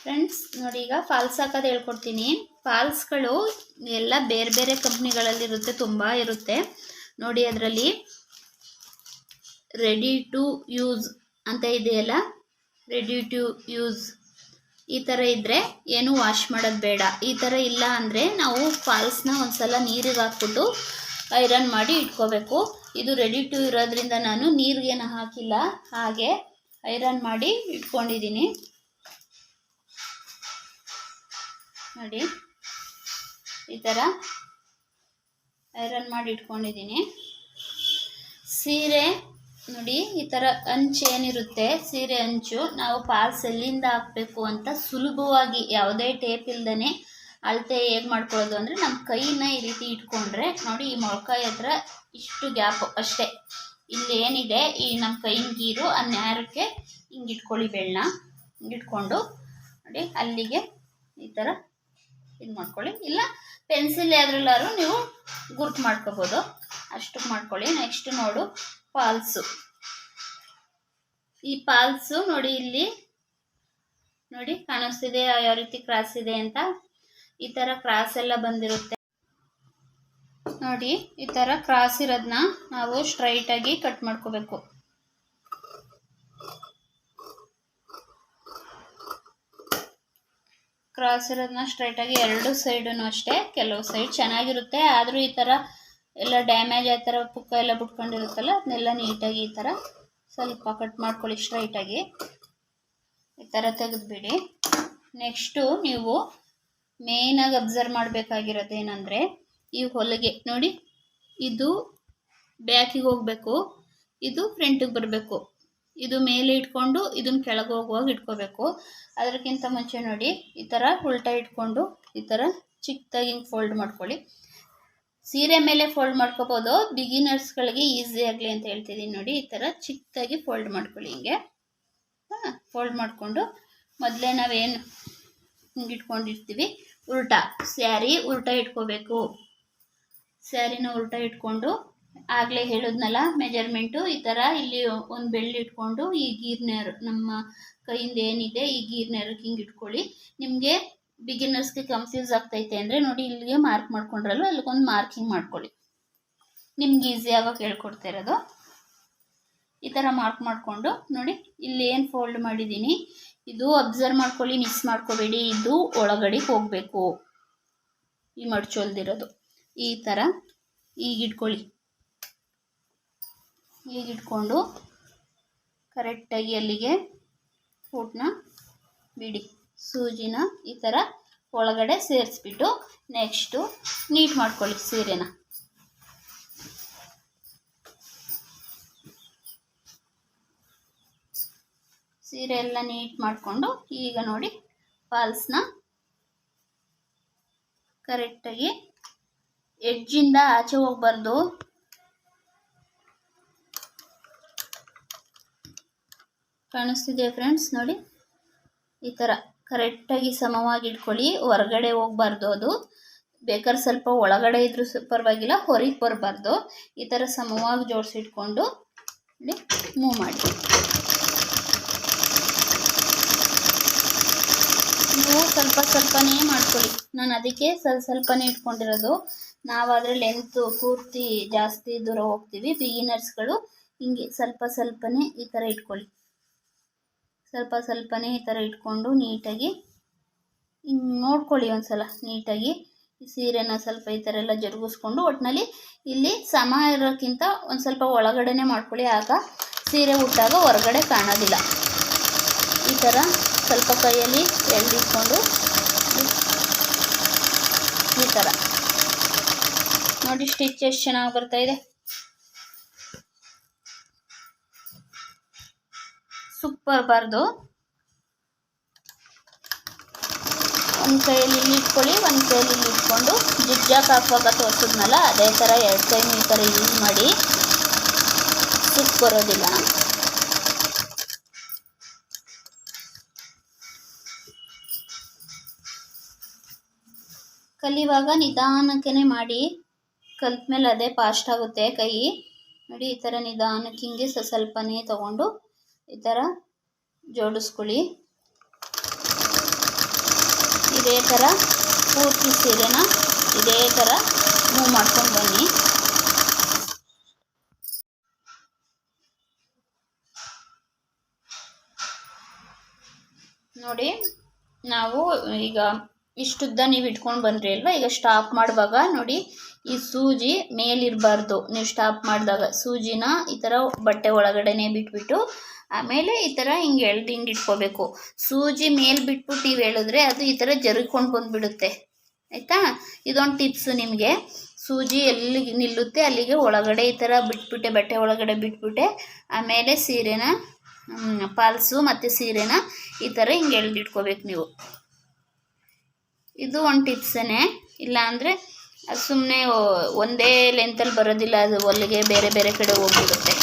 Friends ನೋಡಿ, ಈಗ falls ಹಾಕೋದು ಹೇಳ್ಕೊಡ್ತೀನಿ. ಫಾಲ್ಸ್ಗಳು ಎಲ್ಲ ಬೇರೆ ಬೇರೆ ಕಂಪ್ನಿಗಳಲ್ಲಿರುತ್ತೆ, ತುಂಬ ಇರುತ್ತೆ ನೋಡಿ. ಅದರಲ್ಲಿ ರೆಡಿ ಟು ಯೂಸ್ ಅಂತ ಇದೆಯಲ್ಲ, ರೆಡಿ ಟು ಯೂಸ್ ಈ ಥರ ಇದ್ದರೆ ಏನು ವಾಶ್ ಮಾಡೋದು ಬೇಡ. ಈ ಥರ ಇಲ್ಲ ಅಂದರೆ ನಾವು ಫಾಲ್ಸ್ನ ಒಂದ್ಸಲ ನೀರಿಗೆ ಹಾಕ್ಬಿಟ್ಟು ಐರನ್ ಮಾಡಿ ಇಟ್ಕೋಬೇಕು. ಇದು ರೆಡಿ ಟು ಇರೋದ್ರಿಂದ ನಾನು ನೀರಿಗೇನು ಹಾಕಿಲ್ಲ, ಹಾಗೆ ಐರನ್ ಮಾಡಿ ಇಟ್ಕೊಂಡಿದ್ದೀನಿ ನೋಡಿ. ಈ ಥರ ಐರನ್ ಮಾಡಿ ಇಟ್ಕೊಂಡಿದ್ದೀನಿ. ಸೀರೆ ನೋಡಿ, ಈ ಥರ ಅಂಚು ಏನಿರುತ್ತೆ, ಸೀರೆ ಅಂಚು ನಾವು ಫಾಲ್ಸ್ ಎಲ್ಲಿಂದ ಹಾಕಬೇಕು ಅಂತ ಸುಲಭವಾಗಿ ಯಾವುದೇ ಟೇಪ್ ಇಲ್ದೇ ಅಳತೆ ಹೇಗೆ ಮಾಡ್ಕೊಳ್ಳೋದು ಅಂದರೆ, ನಮ್ಮ ಕೈನ ಈ ರೀತಿ ಇಟ್ಕೊಂಡ್ರೆ ನೋಡಿ, ಈ ಮೊಳಕಾಯಿ ಹತ್ರ ಇಷ್ಟು ಗ್ಯಾಪು ಅಷ್ಟೇ. ಇಲ್ಲಿ ಏನಿದೆ ಈ ನಮ್ಮ ಕೈನ ಗೀರು ಆ ನ್ಯಾರಕ್ಕೆ ಹಿಂಗೆ ಇಟ್ಕೊಳ್ಳಿ, ಬೆಳ್ಳನ್ನ ಹಿಂಗಿಟ್ಕೊಂಡು ನೋಡಿ ಅಲ್ಲಿಗೆ ಈ ಥರ ಇದು ಮಾಡ್ಕೊಳ್ಳಿ. ಇಲ್ಲ ಪೆನ್ಸಿಲ್ ಯಾವ್ದ್ರಲ್ಲಾದ್ರು ನೀವು ಗುರ್ತು ಮಾಡ್ಕೋಬೋದು, ಅಷ್ಟಕ್ಕೆ ಮಾಡ್ಕೊಳ್ಳಿ. ನೆಕ್ಸ್ಟ್ ನೋಡು ಫಾಲ್ಸು. ಈ ಫಾಲ್ಸು ನೋಡಿ, ಇಲ್ಲಿ ನೋಡಿ ಕಾಣಿಸ್ತಿದೆ ಯಾವ ರೀತಿ ಕ್ರಾಸ್ ಇದೆ ಅಂತ. ಈ ಥರ ಕ್ರಾಸ್ ಎಲ್ಲ ಬಂದಿರುತ್ತೆ ನೋಡಿ. ಈ ಥರ ಕ್ರಾಸ್ ಇರೋದನ್ನ ನಾವು ಸ್ಟ್ರೈಟಾಗಿ ಕಟ್ ಮಾಡ್ಕೋಬೇಕು. ಕ್ರಾಸ್ ಇರೋದನ್ನ ಸ್ಟ್ರೈಟಾಗಿ ಎರಡು ಸೈಡೂ ಅಷ್ಟೇ. ಕೆಲವು ಸೈಡ್ ಚೆನ್ನಾಗಿರುತ್ತೆ, ಆದರೂ ಈ ಥರ ಎಲ್ಲ ಡ್ಯಾಮೇಜ್ ಆ ಥರ ಪುಕ್ಕ ಎಲ್ಲ ಬಿಟ್ಕೊಂಡಿರುತ್ತಲ್ಲ, ಅದನ್ನೆಲ್ಲ ನೀಟಾಗಿ ಈ ಥರ ಸ್ವಲ್ಪ ಕಟ್ ಮಾಡ್ಕೊಳ್ಳಿ ಸ್ಟ್ರೈಟಾಗಿ. ಈ ಥರ ತೆಗೆದುಬಿಡಿ. ನೆಕ್ಸ್ಟು ನೀವು ಮೇಯ್ನಾಗಿ ಅಬ್ಸರ್ವ್ ಮಾಡಬೇಕಾಗಿರೋದೇನೆಂದರೆ, ಈ ಹೊಲಿಗೆ ನೋಡಿ, ಇದು ಬ್ಯಾಕಿಗೆ ಹೋಗಬೇಕು, ಇದು ಫ್ರಂಟಿಗೆ ಬರಬೇಕು. ಇದು ಮೇಲೆ ಇಟ್ಕೊಂಡು ಇದನ್ನು ಕೆಳಗೆ ಹೋಗುವಾಗ ಇಟ್ಕೋಬೇಕು. ಅದಕ್ಕಿಂತ ಮುಂಚೆ ನೋಡಿ, ಈ ಥರ ಉಲ್ಟಾ ಇಟ್ಕೊಂಡು ಈ ಥರ ಚಿಕ್ಕದಾಗಿ ಹಿಂಗೆ ಫೋಲ್ಡ್ ಮಾಡ್ಕೊಳ್ಳಿ. ಸೀರೆ ಮೇಲೆ ಫೋಲ್ಡ್ ಮಾಡ್ಕೋಬೋದು, ಬಿಗಿನರ್ಸ್ಗಳಿಗೆ ಈಸಿ ಆಗಲಿ ಅಂತ ಹೇಳ್ತಿದ್ದೀನಿ ನೋಡಿ. ಈ ಥರ ಚಿಕ್ಕದಾಗಿ ಫೋಲ್ಡ್ ಮಾಡ್ಕೊಳ್ಳಿ, ಹಿಂಗೆ ಫೋಲ್ಡ್ ಮಾಡಿಕೊಂಡು ಮೊದಲೇ ನಾವೇನು ಹಿಂಗೆ ಇಟ್ಕೊಂಡಿರ್ತೀವಿ ಉಲ್ಟಾ, ಸ್ಯಾರಿ ಉಲ್ಟಾ ಇಟ್ಕೋಬೇಕು. ಸ್ಯಾರಿನ ಉಲ್ಟಾ ಇಟ್ಕೊಂಡು ಆಗಲೇ ಹೇಳಿದ್ನಲ್ಲ ಮೆಜರ್ಮೆಂಟು, ಈ ಥರ ಇಲ್ಲಿ ಒಂದು ಬೆಳ್ಳಿ ಇಟ್ಕೊಂಡು ಈ ಗೀರ್ನೇರು ನಮ್ಮ ಕೈಯಿಂದ ಏನಿದೆ ಈ ಗೀರ್ನೇರಕ್ಕೆ ಹಿಂಗೆ ಇಟ್ಕೊಳ್ಳಿ. ನಿಮಗೆ ಬಿಗಿನರ್ಸ್ಗೆ ಕನ್ಫ್ಯೂಸ್ ಆಗ್ತೈತೆ ಅಂದರೆ ನೋಡಿ, ಇಲ್ಲಿಗೆ ಮಾರ್ಕ್ ಮಾಡ್ಕೊಂಡ್ರಲ್ಲ, ಅಲ್ಲಿಗೊಂದು ಮಾರ್ಕಿಂಗ್ ಮಾಡ್ಕೊಳ್ಳಿ. ನಿಮ್ಗೆ ಈಸಿ ಆಗೋಕೆ ಹೇಳ್ಕೊಡ್ತಾ ಇರೋದು. ಈ ಥರ ಮಾರ್ಕ್ ಮಾಡಿಕೊಂಡು ನೋಡಿ, ಇಲ್ಲಿ ಏನು ಫೋಲ್ಡ್ ಮಾಡಿದ್ದೀನಿ ಇದು ಅಬ್ಸರ್ವ್ ಮಾಡ್ಕೊಳ್ಳಿ, ಮಿಸ್ ಮಾಡ್ಕೋಬೇಡಿ. ಇದು ಒಳಗಡೆಗೆ ಹೋಗಬೇಕು, ಈ ಮಡ್ಚೊಲ್ದಿರೋದು. ಈ ಥರ ಈಗಿಟ್ಕೊಳ್ಳಿ. ಈಗಿಟ್ಕೊಂಡು ಕರೆಕ್ಟಾಗಿ ಅಲ್ಲಿಗೆ ಫೂಟ್ನ ಬಿಡಿ, ಸೂಜಿನ ಈ ಥರ ಒಳಗಡೆ ಸೇರಿಸ್ಬಿಟ್ಟು ನೆಕ್ಸ್ಟು ನೀಟ್ ಮಾಡ್ಕೊಳ್ಳಿ ಸೀರೆನ. ಸೀರೆ ಎಲ್ಲ ನೀಟ್ ಮಾಡಿಕೊಂಡು ಈಗ ನೋಡಿ ಫಾಲ್ಸ್ನ ಕರೆಕ್ಟಾಗಿ ಎಡ್ಜಿಂದ ಆಚೆ ಹೋಗ್ಬಾರ್ದು. ಕಾಣಿಸ್ತಿದೆ ಫ್ರೆಂಡ್ಸ್ ನೋಡಿ, ಈ ಥರ ಕರೆಕ್ಟಾಗಿ ಸಮವಾಗಿ ಇಟ್ಕೊಳ್ಳಿ, ಹೊರಗಡೆ ಹೋಗ್ಬಾರ್ದು. ಅದು ಬೇಕಾದ್ರೆ ಸ್ವಲ್ಪ ಒಳಗಡೆ ಇದ್ರೂ ಪರವಾಗಿಲ್ಲ, ಹೊರಗೆ ಬರಬಾರ್ದು. ಈ ಥರ ಸಮವಾಗಿ ಜೋಡಿಸಿಟ್ಕೊಂಡು ನೋಡಿ ಮೂವ್ ಮಾಡಿ. ನೀವು ಸ್ವಲ್ಪ ಸ್ವಲ್ಪನೇ ಮಾಡ್ಕೊಳ್ಳಿ, ನಾನು ಅದಕ್ಕೆ ಸ್ವಲ್ಪನೇ ಇಟ್ಕೊಂಡಿರೋದು. ನಾವಾದರೆ ಲೆಂತು ಪೂರ್ತಿ ಜಾಸ್ತಿ ದೂರ ಹೋಗ್ತೀವಿ. ಬಿಗಿನರ್ಸ್ಗಳು ಹಿಂಗೆ ಸ್ವಲ್ಪ ಸ್ವಲ್ಪನೇ ಈ ಥರ ಇಟ್ಕೊಳ್ಳಿ, ಸ್ವಲ್ಪ ಸ್ವಲ್ಪನೇ ಈ ಥರ ಇಟ್ಕೊಂಡು ನೀಟಾಗಿ ಹಿಂಗೆ ನೋಡ್ಕೊಳ್ಳಿ. ಒಂದು ಸಲ ನೀಟಾಗಿ ಈ ಸೀರೆನ ಸ್ವಲ್ಪ ಈ ಥರ ಎಲ್ಲ ಜರುಗಿಸ್ಕೊಂಡು, ಒಟ್ಟಿನಲ್ಲಿ ಇಲ್ಲಿ ಸಮ ಇರೋಕ್ಕಿಂತ ಒಂದು ಸ್ವಲ್ಪ ಒಳಗಡೆನೇ ಮಾಡ್ಕೊಳ್ಳಿ, ಆಗ ಸೀರೆ ಉಟ್ಟಾಗ ಹೊರಗಡೆ ಕಾಣೋದಿಲ್ಲ. ಈ ಥರ ಸ್ವಲ್ಪ ಕೈಯಲ್ಲಿ ಎಳ್ದಿಟ್ಕೊಂಡು ಈ ಥರ ನೋಡಿ, ಸ್ಟಿಚ್ ಎಷ್ಟು ಚೆನ್ನಾಗಿ ಬರ್ತಾ ಇದೆ, ಸೂಪರ್ ಬಾರ್ದು. ಒಂದು ಕೈಯಲ್ಲಿ ಇಲ್ಲಿ ಇಟ್ಕೊಳ್ಳಿ, ಒಂದು ಕೈಯಲ್ಲಿ ಇಲ್ಲಿ ಇಟ್ಕೊಂಡು ಜಿಗ್ಜಾಕ್ ಹಾಕುವಾಗ ತೋರಿಸಿದ್ನಲ್ಲ, ಅದೇ ಥರ ಎರಡು ಕೈನೂ ಈ ಥರ ಯೂಸ್ ಮಾಡಿ, ಸುಕ್ ಬರೋದಿಲ್ಲ. ಕಲಿಯುವಾಗ ನಿಧಾನಕ್ಕೇ ಮಾಡಿ, ಕಲ್ತ ಮೇಲೆ ಅದೇ ಫಾಸ್ಟ್ ಆಗುತ್ತೆ ಕೈ ನೋಡಿ. ಈ ಥರ ನಿಧಾನಕ್ಕೆ ಹಿಂಗೆ ಸ್ವಲ್ಪನೇ ತಗೊಂಡು ಈ ಥರ ಜೋಡಿಸ್ಕೊಳ್ಳಿ. ಇದೇ ಥರ ಪೂರ್ತಿ ಸೀರೆನ ಇದೇ ಥರ ಮೂವ್ ಮಾಡ್ಕೊಂಡು ಬನ್ನಿ. ನೋಡಿ, ನಾವು ಈಗ ಇಷ್ಟುದ್ದ ನೀವು ಇಟ್ಕೊಂಡು ಬಂದ್ರಿ ಅಲ್ವಾ, ಈಗ ಸ್ಟಾಪ್ ಮಾಡುವಾಗ ನೋಡಿ ಈ ಸೂಜಿ ಮೇಲಿರಬಾರ್ದು. ನೀವು ಸ್ಟಾಪ್ ಮಾಡಿದಾಗ ಸೂಜಿನ ಈ ಥರ ಬಟ್ಟೆ ಒಳಗಡೆನೆ ಬಿಟ್ಬಿಟ್ಟು ಆಮೇಲೆ ಈ ಥರ ಹಿಂಗೆ ಎಳ್ದು ಹಿಂಗೆ ಇಟ್ಕೋಬೇಕು. ಸೂಜಿ ಮೇಲೆ ಬಿಟ್ಬಿಟ್ಟು ನೀವು ಹೇಳಿದ್ರೆ ಅದು ಈ ಥರ ಜರುಗ್ಕೊಂಡು ಬಂದುಬಿಡುತ್ತೆ, ಆಯಿತಾ. ಇದೊಂದು ಟಿಪ್ಸು ನಿಮಗೆ. ಸೂಜಿ ಎಲ್ಲಿಗೆ ನಿಲ್ಲುತ್ತೆ ಅಲ್ಲಿಗೆ ಒಳಗಡೆ ಈ ಥರ ಬಿಟ್ಬಿಟ್ಟೆ, ಬಟ್ಟೆ ಒಳಗಡೆ ಬಿಟ್ಬಿಟ್ಟೆ ಆಮೇಲೆ ಸೀರೆನ ಪಾಲ್ಸು ಮತ್ತು ಸೀರೆನ ಈ ಥರ ಹಿಂಗೆ ಎಳ್ದಿಟ್ಕೋಬೇಕು ನೀವು. ಇದು ಒಂದು ಟಿಪ್ಸೇ. ಇಲ್ಲ ಅಂದರೆ ಅದು ಸುಮ್ಮನೆ ಒಂದೇ ಲೆಂತಲ್ಲಿ ಬರೋದಿಲ್ಲ, ಅದು ಹೊಲಿಗೆ ಬೇರೆ ಬೇರೆ ಕಡೆ ಹೋಗ್ಬಿಡುತ್ತೆ.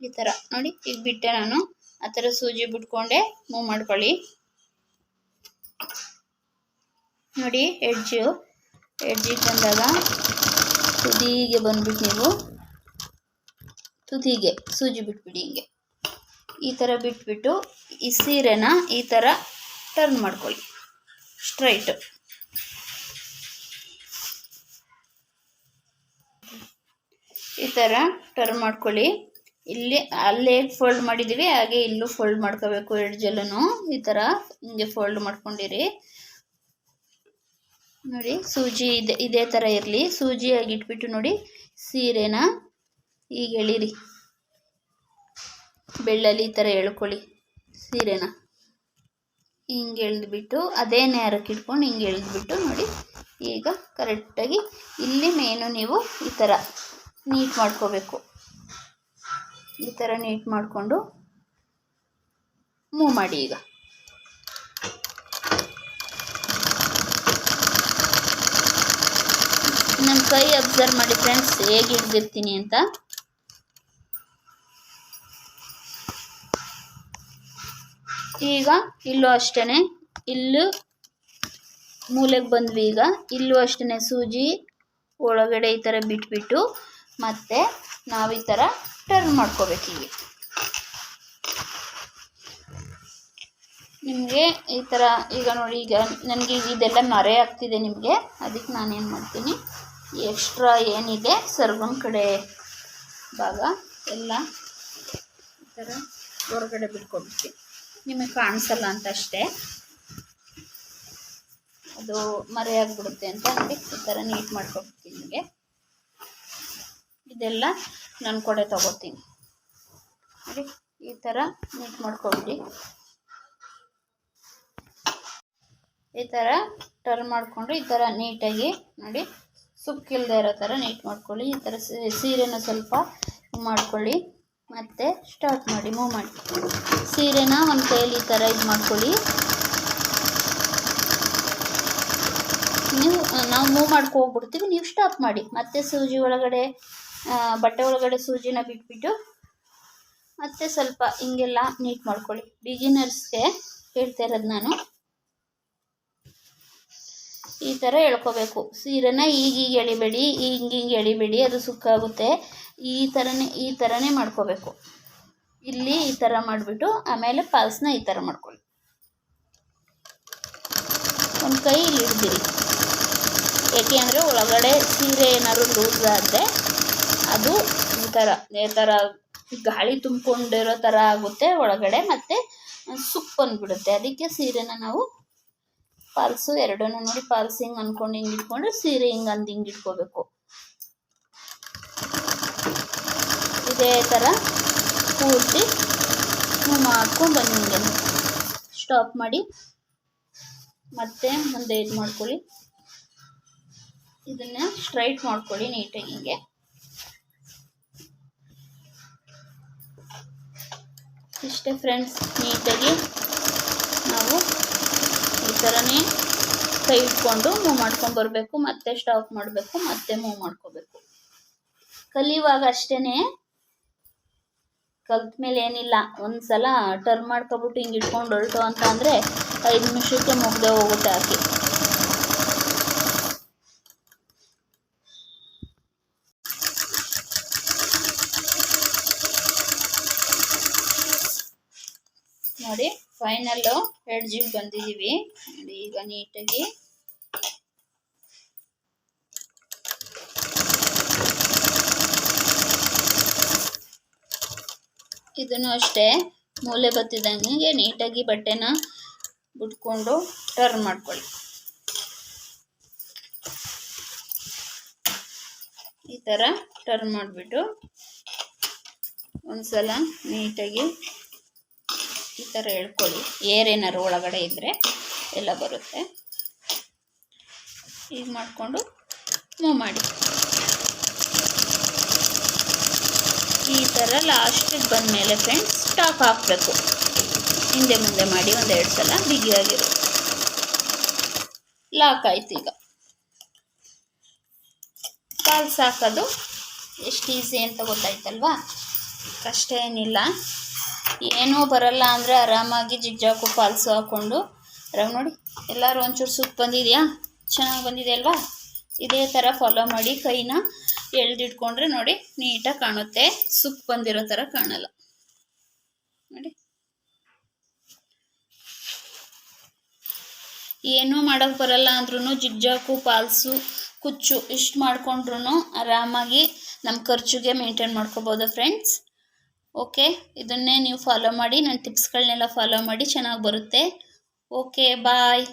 ಈ ಥರ ನೋಡಿ, ಈಗ ಬಿಟ್ಟೆ ನಾನು ಆ ಥರ ಸೂಜಿ ಬಿಟ್ಕೊಂಡೆ ಮೂವ್ ಮಾಡ್ಕೊಳ್ಳಿ. ನೋಡಿ ಎಡ್ಜಿಗೆ ಬಂದಾಗ ತುದಿಗೆ ಬಂದ್ಬಿಟ್ಟು ನೀವು ತುದಿಗೆ ಸೂಜಿ ಬಿಟ್ಬಿಡಿ. ಹಿಂಗೆ ಈ ಥರ ಬಿಟ್ಬಿಟ್ಟು ಈ ಸೀರೆನ ಈ ಥರ ಟರ್ನ್ ಮಾಡ್ಕೊಳ್ಳಿ ಸ್ಟ್ರೈಟ್. ಈ ಥರ ಟರ್ನ್ ಮಾಡ್ಕೊಳ್ಳಿ. ಇಲ್ಲಿ ಅಲ್ಲೇ ಫೋಲ್ಡ್ ಮಾಡಿದ್ದೀವಿ ಹಾಗೆ ಇಲ್ಲೂ ಫೋಲ್ಡ್ ಮಾಡ್ಕೋಬೇಕು. ಎಡ್ಜಲ್ಲೂ ಈ ಥರ ಹಿಂಗೆ ಫೋಲ್ಡ್ ಮಾಡ್ಕೊಂಡಿರಿ. ನೋಡಿ, ಸೂಜಿ ಇದೇ ಥರ ಇರಲಿ. ಸೂಜಿಯಾಗಿ ಇಟ್ಬಿಟ್ಟು ನೋಡಿ ಸೀರೆನ ಈಗ ಎಳೀರಿ, ಬೆಳ್ಳಲ್ಲಿ ಈ ಥರ ಎಳ್ಕೊಳ್ಳಿ. ಸೀರೆನ ಹಿಂಗೆ ಎಳೆದ್ಬಿಟ್ಟು ಅದೇ ನೇರಕ್ಕೆ ಇಟ್ಕೊಂಡು ಹಿಂಗೆ ಎಳೆದ್ಬಿಟ್ಟು ನೋಡಿ, ಈಗ ಕರೆಕ್ಟಾಗಿ ಇಲ್ಲಿ ಮೇನು ನೀವು ಈ ಥರ ನೀಟ್ ಮಾಡ್ಕೋಬೇಕು. ಈ ಥರ ನೀಟ್ ಮಾಡಿಕೊಂಡು ಮೂವ್ ಮಾಡಿ. ಈಗ ನನ್ನ ಕೈ ಅಬ್ಸರ್ವ್ ಮಾಡಿ ಫ್ರೆಂಡ್ಸ್, ಹೇಗೆ ಹಿಡ್ದಿರ್ತೀನಿ ಅಂತ. ಈಗ ಇಲ್ಲೂ ಅಷ್ಟೇ, ಇಲ್ಲೂ ಮೂಲೆಗೆ ಬಂದ್ವಿ. ಈಗ ಇಲ್ಲೂ ಅಷ್ಟೇ ಸೂಜಿ ಒಳಗಡೆ ಈ ಥರ ಬಿಟ್ಬಿಟ್ಟು ಮತ್ತೆ ನಾವು ಈ ಥರ ಟರ್ನ್ ಮಾಡ್ಕೋಬೇಕು. ಈಗ ನಿಮಗೆ ಈ ಥರ ಈಗ ನೋಡಿ, ಈಗ ನನಗೆ ಇದೆಲ್ಲ ಮರೆ ಆಗ್ತಿದೆ ನಿಮಗೆ, ಅದಕ್ಕೆ ನಾನೇನು ಮಾಡ್ತೀನಿ, ಎಕ್ಸ್ಟ್ರಾ ಏನಿದೆ ಸರ್ಗಮ್ ಕಡೆ ಭಾಗ ಎಲ್ಲ ಈ ಥರ ಹೊರಗಡೆ ಬಿಟ್ಕೊಬಿಡ್ತೀನಿ. ನಿಮಗೆ ಕಾಣಿಸಲ್ಲ ಅಂತ ಅಷ್ಟೇ, ಅದು ಮರೆಯಾಗಿಬಿಡುತ್ತೆ ಅಂತ ನೋಡಿ ಈ ಥರ ನೀಟ್ ಮಾಡ್ಕೊಬಿಡ್ತೀನಿ. ನಿಮಗೆ ಇದೆಲ್ಲ ನನ್ನ ಕಡೆ ತಗೋತೀನಿ ನೋಡಿ, ಈ ಥರ ನೀಟ್ ಮಾಡ್ಕೊಬಿಡಿ. ಈ ಥರ ಟರ್ನ್ ಮಾಡಿಕೊಂಡು ಈ ಥರ ನೀಟಾಗಿ ನೋಡಿ ಸುಕ್ಕಿಲ್ಲದೆ ಇರೋ ಥರ ನೀಟ್ ಮಾಡ್ಕೊಳ್ಳಿ. ಈ ಥರ ಸೀರೆನ ಸ್ವಲ್ಪ ಮಾಡ್ಕೊಳ್ಳಿ, ಮತ್ತು ಸ್ಟಾರ್ಟ್ ಮಾಡಿ ಮೂವ್ ಮಾಡಿ. ಸೀರೆನ ಒಂದು ಕೈಯಲ್ಲಿ ಈ ಥರ ಇದು ಮಾಡ್ಕೊಳ್ಳಿ. ನಾವು ಮೂವ್ ಮಾಡ್ಕೊ ಹೋಗ್ಬಿಡ್ತೀವಿ, ನೀವು ಸ್ಟಾಪ್ ಮಾಡಿ. ಮತ್ತೆ ಸೂಜಿ ಒಳಗಡೆ ಬಟ್ಟೆ ಒಳಗಡೆ ಸೂಜಿನ ಬಿಟ್ಬಿಟ್ಟು ಮತ್ತೆ ಸ್ವಲ್ಪ ಹಿಂಗೆಲ್ಲ ನೀಟ್ ಮಾಡ್ಕೊಳ್ಳಿ. ಬಿಗಿನರ್ಸ್ಗೆ ಹೇಳ್ತಾ ಇರೋದು ನಾನು. ಈ ಥರ ಎಳ್ಕೋಬೇಕು ಸೀರೆನ. ಈಗೀಗ ಎಳಿಬೇಡಿ, ಹಿಂಗೆ ಎಳಿಬೇಡಿ, ಅದು ಸುಕ್ಕಾಗುತ್ತೆ. ಈ ಥರನೇ ಮಾಡ್ಕೋಬೇಕು. ಇಲ್ಲಿ ಈ ಥರ ಮಾಡಿಬಿಟ್ಟು ಆಮೇಲೆ ಪಾಲ್ಸ್ನ ಈ ಥರ ಮಾಡ್ಕೊಳ್ಳಿ. ಒಂದು ಕೈ ಇಲ್ಲಿ ಹಿಡ್ದಿರಿ, ಏಕೆ ಅಂದರೆ ಒಳಗಡೆ ಸೀರೆ ಏನಾದ್ರು ಲೂಸ್ ಆದರೆ ಅದು ಈ ಥರ ಗಾಳಿ ತುಂಬಿಕೊಂಡಿರೋ ಥರ ಆಗುತ್ತೆ ಒಳಗಡೆ, ಮತ್ತು ಸುಕ್ ಬಂದುಬಿಡುತ್ತೆ. ಅದಕ್ಕೆ ಸೀರೆನ ನಾವು ಪಾಲ್ಸು ಎರಡನ್ನೂ ನೋಡಿ, ಪಾಲ್ಸ್ ಹಿಂಗೆ ಅಂದ್ಕೊಂಡು ಹಿಂಗೆ ಇಟ್ಕೊಂಡು ಸೀರೆ ಹಿಂಗೆ ಇಟ್ಕೋಬೇಕು. ಇದೇ ಥರ ಪೂರ್ತಿ ಮಾಡ್ಕೊಂಡು ಬನ್ನಿ. ಹಿಂಗೆ ಸ್ಟಾಪ್ ಮಾಡಿ ಮತ್ತೆ ಮುಂದೆ ಇದು ಮಾಡ್ಕೊಳ್ಳಿ. ಇದನ್ನು ಸ್ಟ್ರೈಟ್ ಮಾಡ್ಕೊಳ್ಳಿ ನೀಟಾಗಿ. ಹಿಂಗೆ ಇಷ್ಟೇ ಫ್ರೆಂಡ್ಸ್. ನೀಟಾಗಿ ನಾವು ಈ ಥರನೇ ಕೈ ಇಟ್ಕೊಂಡು ಮೂವ್ ಮಾಡ್ಕೊಂಡು ಬರಬೇಕು, ಮತ್ತೆ ಸ್ಟಾಪ್ ಮಾಡಬೇಕು, ಮತ್ತೆ ಮೂವ್ ಮಾಡ್ಕೋಬೇಕು. ಕಲಿಯುವಾಗ ಅಷ್ಟೇ, ಕಲ್ತ ಮೇಲೆ ಏನಿಲ್ಲ. ಒಂದು ಸಲ ಟರ್ನ್ ಮಾಡ್ಕೊಬಿಟ್ಟು ಹಿಂಗೆ ಇಟ್ಕೊಂಡು ಹೊರಟು ಅಂತ ಅಂದರೆ 5 ನಿಮಿಷಕ್ಕೆ ಮುಗ್ದೇ ಹೋಗುತ್ತೆ ಹಾಕಿ. ನೋಡಿ ಫೈನಲ್ಲು ಎಡ್ಜಿಗೆ ಬಂದಿದ್ದೀವಿ ನೋಡಿ. ಈಗ ನೀಟಾಗಿ ಇದನ್ನು ಅಷ್ಟೇ ಮೂಲೆ ಬತ್ತಿದಂಗೆ ನೀಟಾಗಿ ಬಟ್ಟೆನ ಬಿಟ್ಕೊಂಡು ಟರ್ನ್ ಮಾಡ್ಕೊಳ್ಳಿ. ಈ ಥರ ಟರ್ನ್ ಮಾಡಿಬಿಟ್ಟು ಒಂದ್ಸಲ ನೀಟಾಗಿ ಈ ಥರ ಎಳ್ಕೊಳ್ಳಿ. ಏರೇನಾರು ಒಳಗಡೆ ಇದ್ದರೆ ಎಲ್ಲ ಬರುತ್ತೆ. ಈಗ ಮಾಡಿಕೊಂಡು ಮೂವ್ ಮಾಡಿ. ಈ ಥರ ಲಾಸ್ಟಿಗೆ ಬಂದಮೇಲೆ ಫ್ರೆಂಡ್ಸ್ ಸ್ಟಾಪ್ ಹಾಕಬೇಕು. ಹಿಂದೆ ಮುಂದೆ ಮಾಡಿ ಒಂದೆರಡು ಸಲ ಬಿಗಿಯಾಗಿರುತ್ತೆ. ಲಾಕ್ ಆಯ್ತು. ಈಗ ಫಾಲ್ಸ್ ಹಾಕೋದು ಎಷ್ಟು ಈಸಿ ಅಂತ ಗೊತ್ತಾಯ್ತಲ್ವಾ? ಕಷ್ಟ ಏನಿಲ್ಲ. ಏನೂ ಬರಲ್ಲ ಅಂದರೆ ಆರಾಮಾಗಿ ಜಿಗ್ಜಾಕು ಫಾಲ್ಸು ಹಾಕ್ಕೊಂಡು ನೋಡಿ. ಎಲ್ಲರೂ ಒಂಚೂರು ಸುತ್ತ ಬಂದಿದೆಯಾ? ಚೆನ್ನಾಗಿ ಬಂದಿದೆ ಅಲ್ವಾ? ಇದೇ ಥರ ಫಾಲೋ ಮಾಡಿ ಕೈನ ಎಳ್ದಿಟ್ಕೊಂಡ್ರೆ ನೋಡಿ ನೀಟಾಗಿ ಕಾಣುತ್ತೆ. ಸುಕ್ಕ ಬಂದಿರೋ ಥರ ಕಾಣಲ್ಲ ನೋಡಿ. ಏನೂ ಮಾಡೋಕ್ಕೆ ಬರಲ್ಲ ಅಂದ್ರೂ ಜಿಗ್ಜಾಕು ಫಾಲ್ಸು ಕುಚ್ಚು ಇಷ್ಟು ಮಾಡ್ಕೊಂಡ್ರು ಆರಾಮಾಗಿ ನಮ್ಮ ಖರ್ಚಿಗೆ ಮೇಂಟೈನ್ ಮಾಡ್ಕೋಬೋದು ಫ್ರೆಂಡ್ಸ್. ಓಕೆ, ಇದನ್ನೇ ನೀವು ಫಾಲೋ ಮಾಡಿ. ನನ್ನ ಟಿಪ್ಸ್ಗಳನ್ನೆಲ್ಲ ಫಾಲೋ ಮಾಡಿ, ಚೆನ್ನಾಗಿ ಬರುತ್ತೆ. ಓಕೆ, ಬಾಯ್.